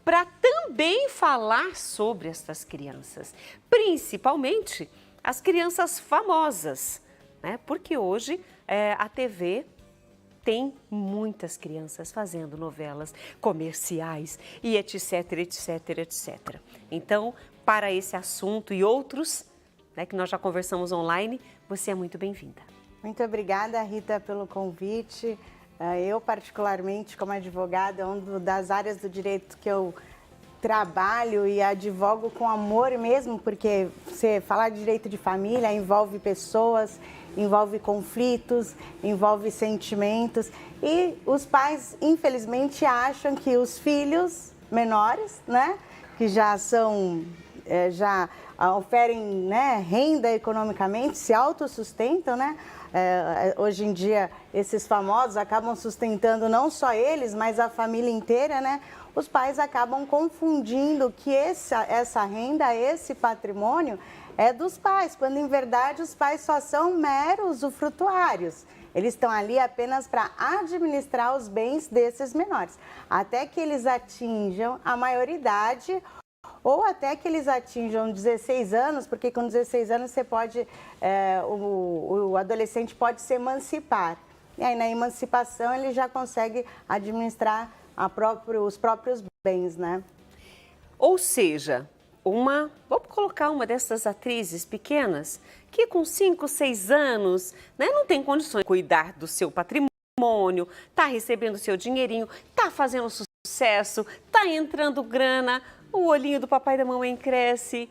para também falar sobre estas crianças, principalmente as crianças famosas, né? Porque hoje a TV tem muitas crianças fazendo novelas, comerciais e etc, etc, etc. Então, para esse assunto e outros, né, que nós já conversamos online, você é muito bem-vinda. Muito obrigada, Rita, pelo convite. Eu, particularmente, como advogada, é uma das áreas do direito que eu trabalho e advogo com amor mesmo, porque você falar de direito de família envolve pessoas, envolve conflitos, envolve sentimentos. E os pais, infelizmente, acham que os filhos menores, né, que já são, já oferem, né, renda economicamente, se autossustentam, né? Hoje em dia, esses famosos acabam sustentando não só eles, mas a família inteira, né? Os pais acabam confundindo que essa renda, esse patrimônio é dos pais, quando em verdade os pais só são meros usufrutuários. Eles estão ali apenas para administrar os bens desses menores, até que eles atinjam a maioridade ou até que eles atinjam 16 anos, porque com 16 anos você pode, o adolescente pode se emancipar. E aí na emancipação ele já consegue administrar os próprios bens, né? Ou seja, vamos colocar uma dessas atrizes pequenas que com 5, 6 anos, né, não tem condições de cuidar do seu patrimônio, tá recebendo seu dinheirinho, tá fazendo sucesso, tá entrando grana, o olhinho do papai e da mamãe cresce.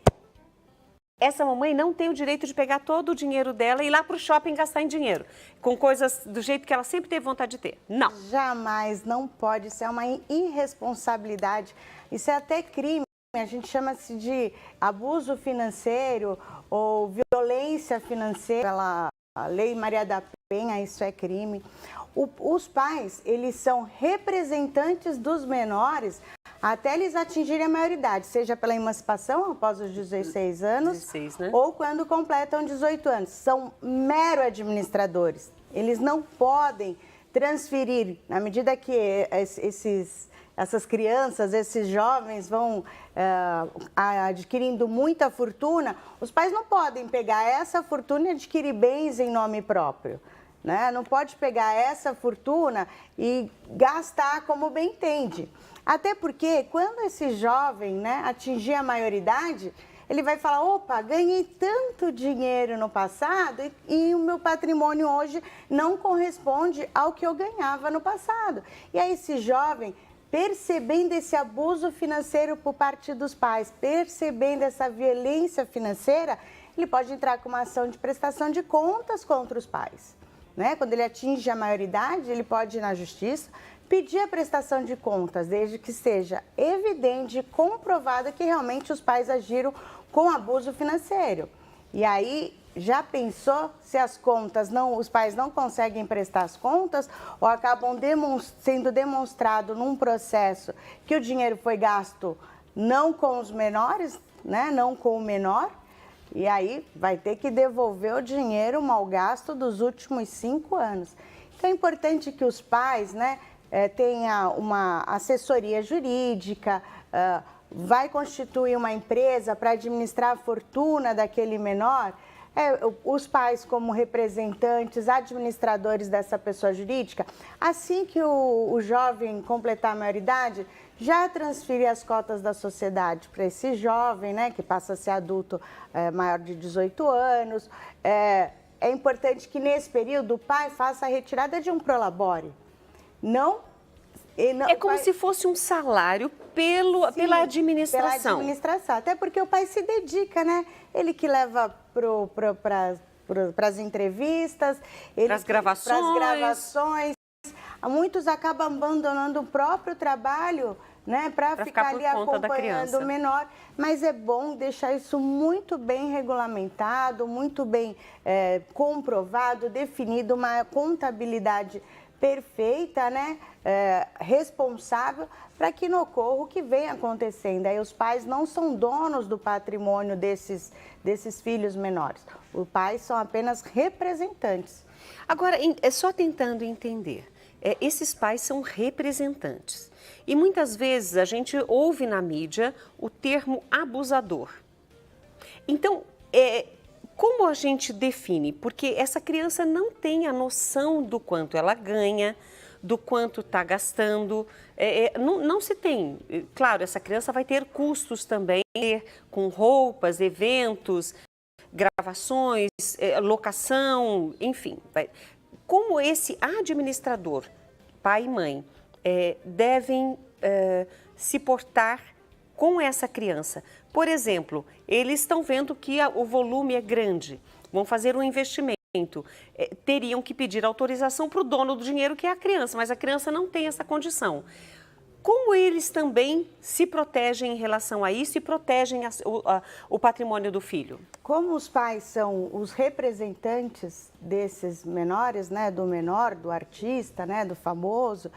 Essa mamãe não tem o direito de pegar todo o dinheiro dela e ir lá para o shopping gastar em dinheiro, com coisas do jeito que ela sempre teve vontade de ter. Não. Jamais, não pode. Isso é uma irresponsabilidade. Isso é até crime. A gente chama-se de abuso financeiro ou violência financeira. A Lei Maria da Penha, isso é crime. Os pais, eles são representantes dos menores até eles atingirem a maioridade, seja pela emancipação após os 16 anos 16, né? ou quando completam 18 anos. São mero administradores. Eles não podem transferir, na medida que essas crianças, esses jovens vão adquirindo muita fortuna, os pais não podem pegar essa fortuna e adquirir bens em nome próprio. Né? Não pode pegar essa fortuna e gastar como bem entende. Até porque quando esse jovem, né, atingir a maioridade, ele vai falar, opa, ganhei tanto dinheiro no passado e o meu patrimônio hoje não corresponde ao que eu ganhava no passado. E aí esse jovem, percebendo esse abuso financeiro por parte dos pais, percebendo essa violência financeira, ele pode entrar com uma ação de prestação de contas contra os pais. Né? Quando ele atinge a maioridade, ele pode ir na justiça, pedir a prestação de contas, desde que seja evidente e comprovado que realmente os pais agiram com abuso financeiro. E aí, já pensou se as contas, os pais não conseguem prestar as contas ou acabam sendo demonstrado num processo que o dinheiro foi gasto não com os menores, né? Não com o menor? E aí vai ter que devolver o dinheiro mal gasto dos últimos 5 anos. Então é importante que os pais, né, tenham uma assessoria jurídica, vai constituir uma empresa para administrar a fortuna daquele menor. Os pais como representantes, administradores dessa pessoa jurídica, assim que o jovem completar a maioridade, já transferir as cotas da sociedade para esse jovem, né, que passa a ser adulto maior de 18 anos. É importante que nesse período o pai faça a retirada de um prolabore. É como se fosse um salário pela administração. Pela administração, até porque o pai se dedica, né? Ele que leva para as entrevistas, para as gravações. Muitos acabam abandonando o próprio trabalho, né, para ficar ali acompanhando o menor, mas é bom deixar isso muito bem regulamentado, muito bem comprovado, definido, uma contabilidade perfeita, né, responsável, para que não ocorra o que vem acontecendo. Aí os pais não são donos do patrimônio desses filhos menores, os pais são apenas representantes. Agora, é só tentando entender. esses pais são representantes. E muitas vezes a gente ouve na mídia o termo abusador. Então, como a gente define? Porque essa criança não tem a noção do quanto ela ganha, do quanto está gastando, não se tem. Claro, essa criança vai ter custos também, com roupas, eventos, gravações, locação, enfim. Como esse administrador, pai e mãe, devem se portar com essa criança? Por exemplo, eles estão vendo que o volume é grande, vão fazer um investimento. Teriam que pedir autorização para o dono do dinheiro, que é a criança, mas a criança não tem essa condição. Como eles também se protegem em relação a isso e protegem o patrimônio do filho? Como os pais são os representantes desses menores, né, do menor, do artista, né, do famoso,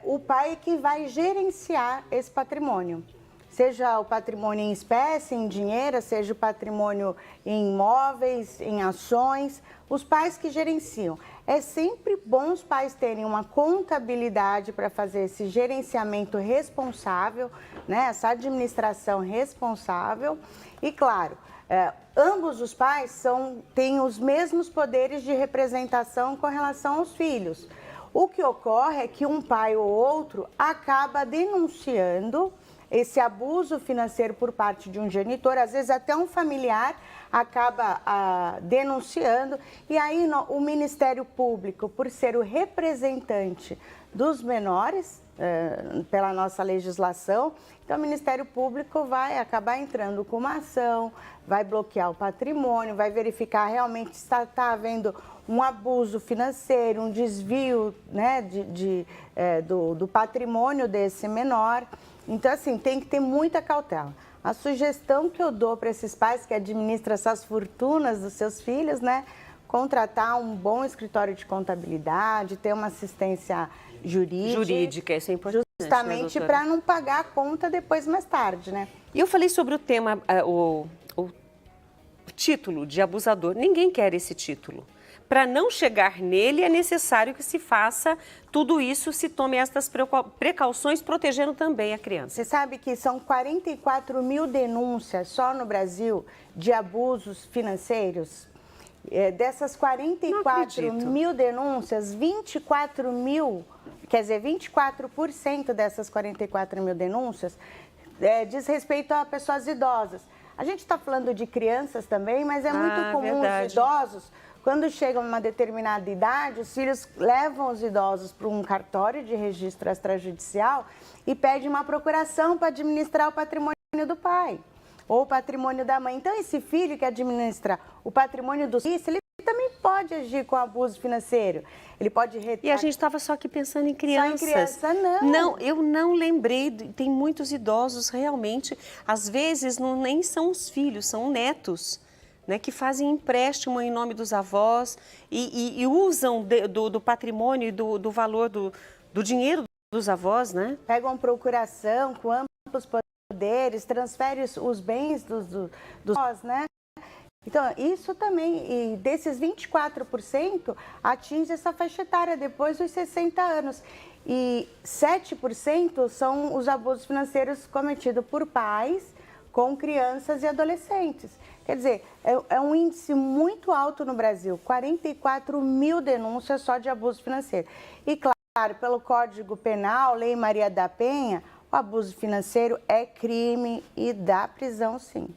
o pai é que vai gerenciar esse patrimônio. Seja o patrimônio em espécie, em dinheiro, seja o patrimônio em imóveis, em ações, os pais que gerenciam. É sempre bom os pais terem uma contabilidade para fazer esse gerenciamento responsável, né? Essa administração responsável. E, claro, ambos os pais têm os mesmos poderes de representação com relação aos filhos. O que ocorre é que um pai ou outro acaba denunciando esse abuso financeiro por parte de um genitor, às vezes até um familiar acaba denunciando, e aí o Ministério Público, por ser o representante dos menores, pela nossa legislação, então o Ministério Público vai acabar entrando com uma ação, vai bloquear o patrimônio, vai verificar realmente se está havendo um abuso financeiro, um desvio, né, do patrimônio desse menor. Então, assim, tem que ter muita cautela. A sugestão que eu dou para esses pais que administram essas fortunas dos seus filhos, né, contratar um bom escritório de contabilidade, ter uma assistência jurídica, isso é importante. Justamente, né, para não pagar a conta depois, mais tarde, né? E eu falei sobre o tema, o título de abusador. Ninguém quer esse título. Para não chegar nele, é necessário que se faça tudo isso, se tome estas precauções, protegendo também a criança. Você sabe que são 44 mil denúncias só no Brasil de abusos financeiros? Dessas 44 mil denúncias, 24% dessas 44 mil denúncias diz respeito a pessoas idosas. A gente está falando de crianças também, mas é muito comum os idosos, quando chegam a uma determinada idade, os filhos levam os idosos para um cartório de registro extrajudicial e pedem uma procuração para administrar o patrimônio do pai ou o patrimônio da mãe. Então, esse filho que administra o patrimônio do filho, ele também pode agir com abuso financeiro. Ele pode... E a gente estava só aqui pensando em crianças. Só em criança, não. Não, eu não lembrei. Tem muitos idosos, realmente, às vezes nem são os filhos, são netos, né, que fazem empréstimo em nome dos avós e usam do patrimônio e do valor do dinheiro dos avós, né? Pegam procuração com amplos poderes, transferem os bens dos avós, né? Então, isso também, e desses 24%, atinge essa faixa etária depois dos 60 anos. E 7% são os abusos financeiros cometidos por pais com crianças e adolescentes. Quer dizer, é um índice muito alto no Brasil, 44 mil denúncias só de abuso financeiro. E claro, pelo Código Penal, Lei Maria da Penha, o abuso financeiro é crime e dá prisão, sim.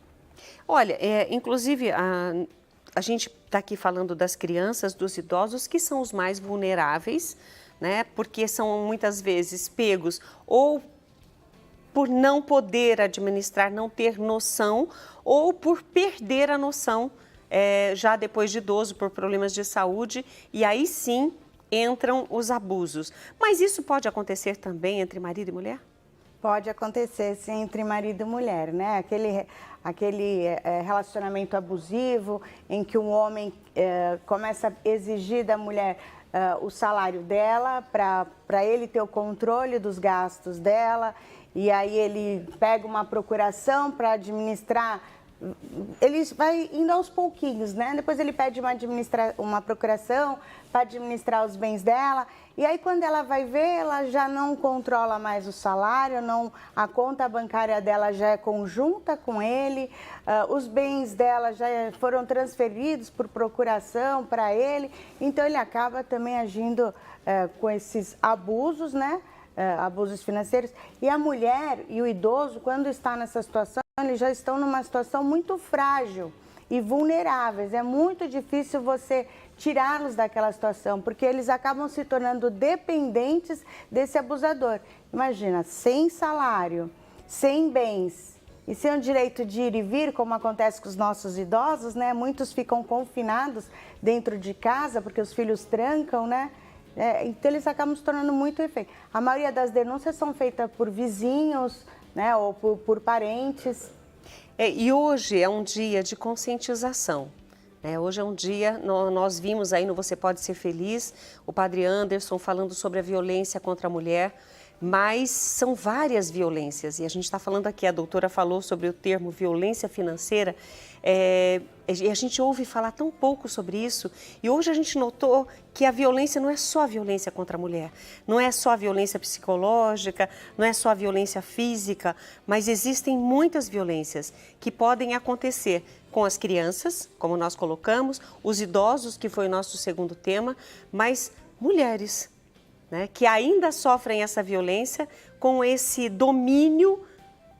Olha, inclusive a gente está aqui falando das crianças, dos idosos, que são os mais vulneráveis, né? Porque são muitas vezes pegos ou por não poder administrar, não ter noção, ou por perder a noção já depois de idoso, por problemas de saúde, e aí sim entram os abusos. Mas isso pode acontecer também entre marido e mulher? Pode acontecer, sim, entre marido e mulher, né? Aquele relacionamento abusivo em que um homem começa a exigir da mulher o salário dela para ele ter o controle dos gastos dela, e aí ele pega uma procuração para administrar, ele vai indo aos pouquinhos, né? Depois ele pede uma procuração para administrar os bens dela, E aí, quando ela vai ver, ela já não controla mais o salário, não, a conta bancária dela já é conjunta com ele, os bens dela já foram transferidos por procuração para ele, então ele acaba também agindo com esses abusos, né? Abusos financeiros. E a mulher e o idoso, quando está nessa situação, eles já estão numa situação muito frágil e vulneráveis. É muito difícil você tirá-los daquela situação, porque eles acabam se tornando dependentes desse abusador. Imagina, sem salário, sem bens e sem o direito de ir e vir, como acontece com os nossos idosos, né? Muitos ficam confinados dentro de casa porque os filhos trancam, né? Então eles acabam se tornando muito refém. A maioria das denúncias são feitas por vizinhos, né? Ou por parentes. E hoje é um dia de conscientização. Hoje é um dia, nós vimos aí no Você Pode Ser Feliz, o padre Anderson falando sobre a violência contra a mulher, mas são várias violências. E a gente está falando aqui, a doutora falou sobre o termo violência financeira, e a gente ouve falar tão pouco sobre isso. E hoje a gente notou que a violência não é só a violência contra a mulher, não é só a violência psicológica, não é só a violência física, mas existem muitas violências que podem acontecer com as crianças, como nós colocamos, os idosos, que foi o nosso segundo tema, mas mulheres, né, que ainda sofrem essa violência com esse domínio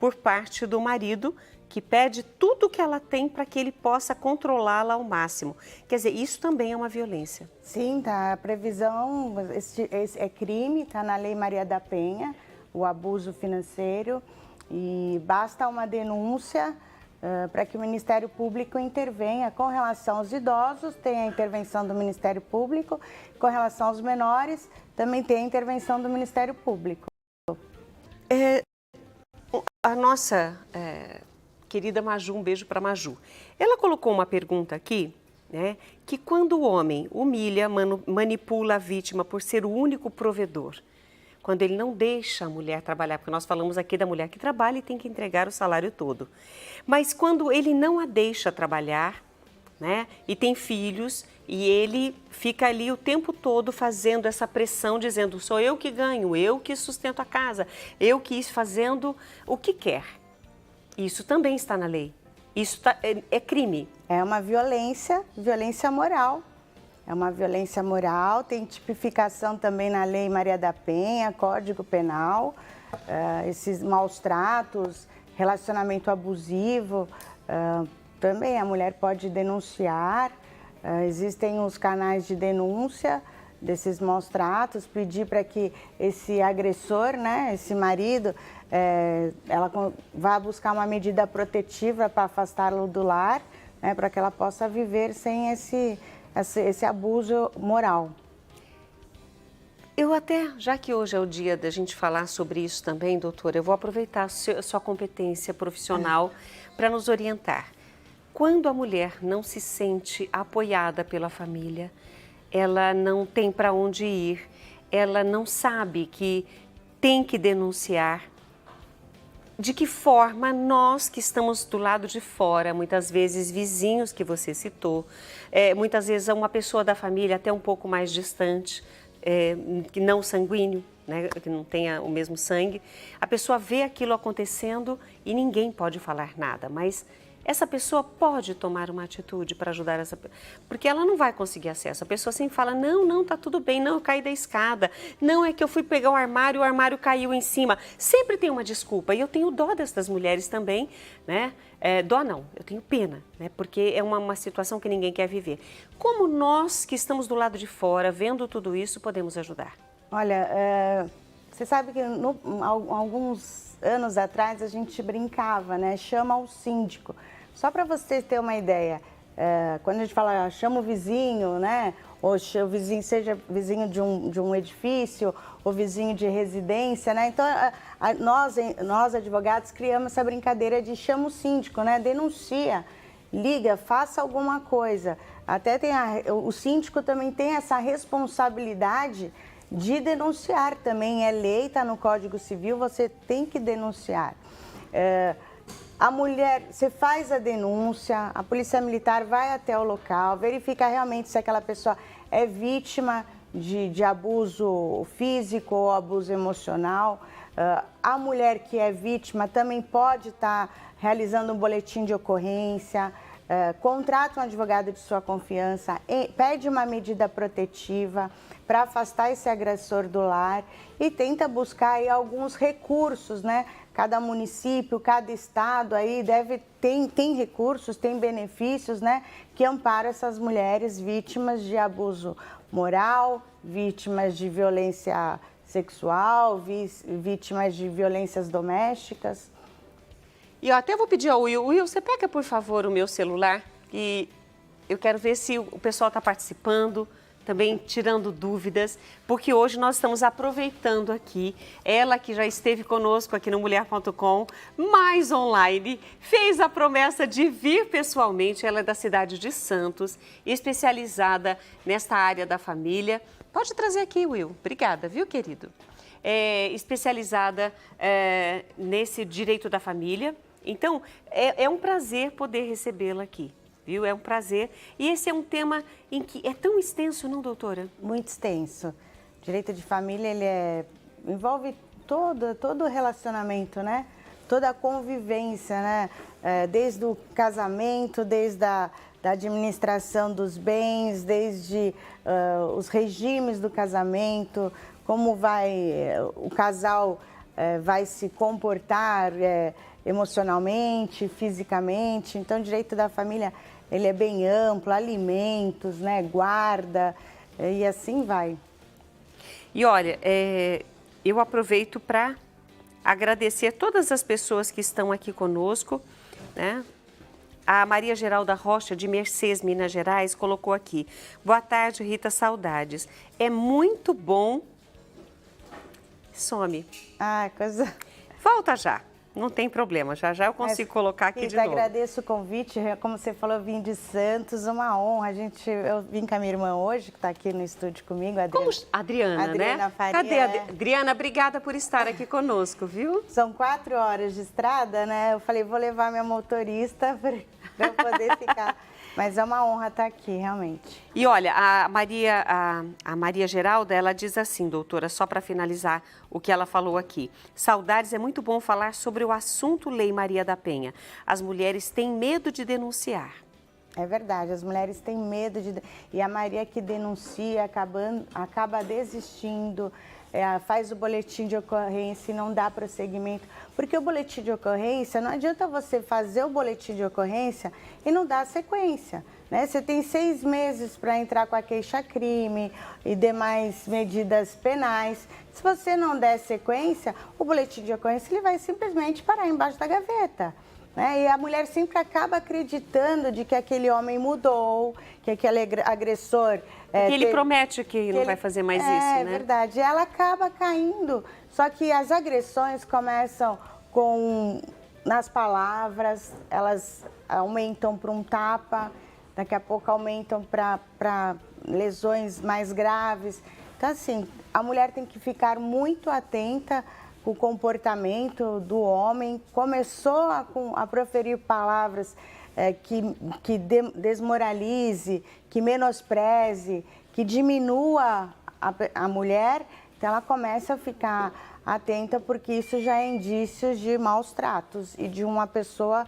por parte do marido, que pede tudo que ela tem para que ele possa controlá-la ao máximo. Quer dizer, isso também é uma violência. Sim, tá. A previsão é crime, está na Lei Maria da Penha, o abuso financeiro, e basta uma denúncia para que o Ministério Público intervenha. Com relação aos idosos, tem a intervenção do Ministério Público, com relação aos menores, também tem a intervenção do Ministério Público. A nossa querida Maju, um beijo para Maju. Ela colocou uma pergunta aqui, né, que quando o homem humilha, manipula a vítima por ser o único provedor, quando ele não deixa a mulher trabalhar, porque nós falamos aqui da mulher que trabalha e tem que entregar o salário todo, mas quando ele não a deixa trabalhar, né, e tem filhos, e ele fica ali o tempo todo fazendo essa pressão, dizendo, sou eu que ganho, eu que sustento a casa, eu que ir fazendo o que quer. Isso também está na lei. Isso é crime. É uma violência moral. É uma violência moral, tem tipificação também na Lei Maria da Penha, Código Penal, esses maus tratos, relacionamento abusivo, também a mulher pode denunciar, existem os canais de denúncia desses maus tratos, pedir para que esse agressor, né, esse marido, ela vá buscar uma medida protetiva para afastá-lo do lar, né, para que ela possa viver sem esse abuso moral. Eu até, já que hoje é o dia da gente falar sobre isso também, doutora, eu vou aproveitar a sua competência profissional para nos orientar. Quando a mulher não se sente apoiada pela família, ela não tem para onde ir, ela não sabe que tem que denunciar, de que forma nós que estamos do lado de fora, muitas vezes vizinhos que você citou, muitas vezes uma pessoa da família até um pouco mais distante, que não sanguíneo, né, que não tenha o mesmo sangue, a pessoa vê aquilo acontecendo e ninguém pode falar nada, mas essa pessoa pode tomar uma atitude para ajudar essa pessoa, porque ela não vai conseguir acesso. A pessoa sempre fala, não, tá tudo bem, não, eu caí da escada, não, é que eu fui pegar o armário caiu em cima. Sempre tem uma desculpa, e eu tenho dó dessas mulheres também, né? Dó não, eu tenho pena, né? Porque é uma situação que ninguém quer viver. Como nós que estamos do lado de fora, vendo tudo isso, podemos ajudar? Olha, você sabe que alguns anos atrás a gente brincava, né? Chama o síndico. Só para você ter uma ideia, quando a gente fala chama o vizinho, né? Ou o vizinho, seja vizinho de um edifício ou vizinho de residência, né? Então, nós advogados criamos essa brincadeira de chama o síndico, né? Denuncia, liga, faça alguma coisa. Até o síndico também tem essa responsabilidade de denunciar também, é lei, está no Código Civil, você tem que denunciar. A mulher, você faz a denúncia, a polícia militar vai até o local, verifica realmente se aquela pessoa é vítima de abuso físico ou abuso emocional. A mulher que é vítima também pode estar realizando um boletim de ocorrência, contrata um advogado de sua confiança, pede uma medida protetiva para afastar esse agressor do lar e tenta buscar aí alguns recursos, né? Cada município, cada estado aí tem recursos, tem benefícios, né? Que amparam essas mulheres vítimas de abuso moral, vítimas de violência sexual, vítimas de violências domésticas. E eu até vou pedir ao Will. Will, você pega, por favor, o meu celular e eu quero ver se o pessoal está participando, também tirando dúvidas, porque hoje nós estamos aproveitando aqui, ela que já esteve conosco aqui no Mulher.com, mais online, fez a promessa de vir pessoalmente, ela é da cidade de Santos, especializada nesta área da família. Pode trazer aqui, Will. Obrigada, viu, querido? Especializada nesse direito da família. Então, é um prazer poder recebê-la aqui, viu? É um prazer. E esse é um tema em que é tão extenso, não, doutora? Muito extenso. Direito de família, ele envolve todo o relacionamento, né? Toda a convivência, né? Desde o casamento, desde a da administração dos bens, desde os regimes do casamento, como o casal vai se comportar emocionalmente, fisicamente. Então, o direito da família, ele é bem amplo, alimentos, né, guarda, e assim vai. E olha, eu aproveito para agradecer todas as pessoas que estão aqui conosco, né? A Maria Geralda Rocha, de Mercês, Minas Gerais, colocou aqui: boa tarde, Rita, saudades. É muito bom. Some. Ah, coisa... Volta já. Não tem problema, já eu consigo colocar aqui de novo. Agradeço o convite, como você falou, eu vim de Santos, uma honra. Eu vim com a minha irmã hoje, que está aqui no estúdio comigo, a Adriana, Adriana, né? Faria. Cadê a Adriana? Obrigada por estar aqui conosco, viu? São 4 horas de estrada, né? Eu falei, vou levar minha motorista para eu poder ficar. Mas é uma honra estar aqui, realmente. E olha, a Maria Geralda, ela diz assim, doutora, só para finalizar o que ela falou aqui. Saudades, é muito bom falar sobre o assunto Lei Maria da Penha. As mulheres têm medo de denunciar. É verdade, as mulheres têm medo de... E a Maria que denuncia acaba desistindo, faz o boletim de ocorrência e não dá prosseguimento. Porque o boletim de ocorrência, não adianta você fazer o boletim de ocorrência e não dar sequência, né? Você tem 6 meses para entrar com a queixa-crime e demais medidas penais. Se você não der sequência, o boletim de ocorrência ele vai simplesmente parar embaixo da gaveta. E a mulher sempre acaba acreditando de que aquele homem mudou, que aquele agressor... que ele promete que não vai fazer mais isso, né? É verdade. Ela acaba caindo. Só que as agressões começam nas palavras, elas aumentam para um tapa, daqui a pouco aumentam para lesões mais graves. Então, assim, a mulher tem que ficar muito atenta o comportamento do homem, começou a proferir palavras que desmoralize, que menospreze, que diminua a mulher, então ela começa a ficar atenta, porque isso já é indício de maus tratos e de uma pessoa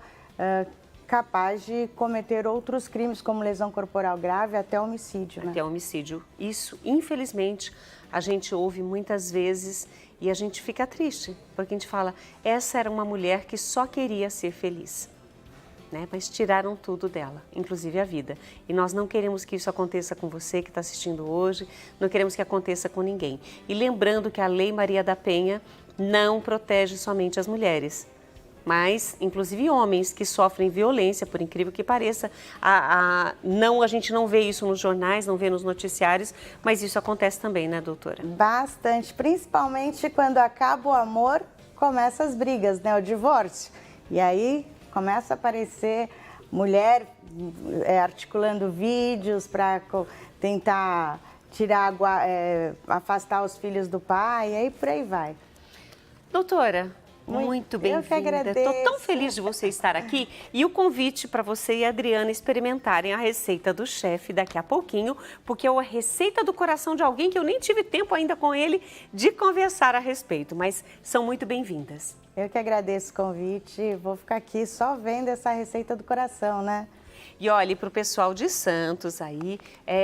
capaz de cometer outros crimes, como lesão corporal grave, até homicídio. Né? Até homicídio. Isso, infelizmente, a gente ouve muitas vezes e a gente fica triste, porque a gente fala, essa era uma mulher que só queria ser feliz, né? Mas tiraram tudo dela, inclusive a vida. E nós não queremos que isso aconteça com você que está assistindo hoje, não queremos que aconteça com ninguém. E lembrando que a Lei Maria da Penha não protege somente as mulheres, mas inclusive homens que sofrem violência, por incrível que pareça. A gente não vê isso nos jornais, não vê nos noticiários, mas isso acontece também, né, doutora? Bastante, principalmente quando acaba o amor, começam as brigas, né, o divórcio. E aí começa a aparecer mulher articulando vídeos para tentar afastar os filhos do pai, e aí por aí vai. Doutora, Muito Eu que bem-vinda. agradeço. Estou tão feliz de você estar aqui. E o convite para você e a Adriana experimentarem a receita do chefe daqui a pouquinho, porque é a receita do coração de alguém que eu nem tive tempo ainda com ele de conversar a respeito, mas são muito bem-vindas. Eu que agradeço o convite. Vou ficar aqui só vendo essa receita do coração, né? E olhe, para o pessoal de Santos aí,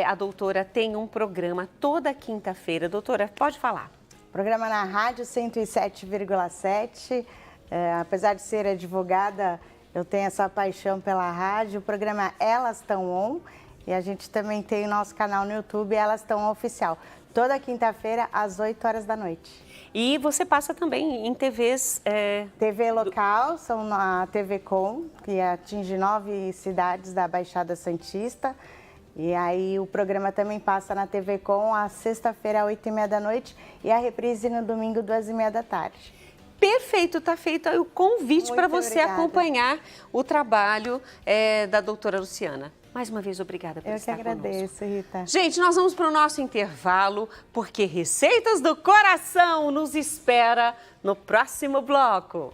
a doutora tem um programa toda quinta-feira. Doutora, pode falar. Programa na rádio 107,7. Apesar de ser advogada, eu tenho essa paixão pela rádio. O programa Elas Tão On. E a gente também tem o nosso canal no YouTube, Elas Tão On Oficial. Toda quinta-feira, às 8 horas da noite. E você passa também em TVs... TV local, são na TV Com, que atinge 9 cidades da Baixada Santista. E aí o programa também passa na TV Com, a sexta-feira, às 8h30 da noite, e a reprise no domingo, 2h30 da tarde. Perfeito, está feito aí o convite para você obrigada. Acompanhar o trabalho da doutora Luciana. Mais uma vez, obrigada por estar conosco. Eu que agradeço, Rita. Gente, nós vamos para o nosso intervalo, porque Receitas do Coração nos espera no próximo bloco.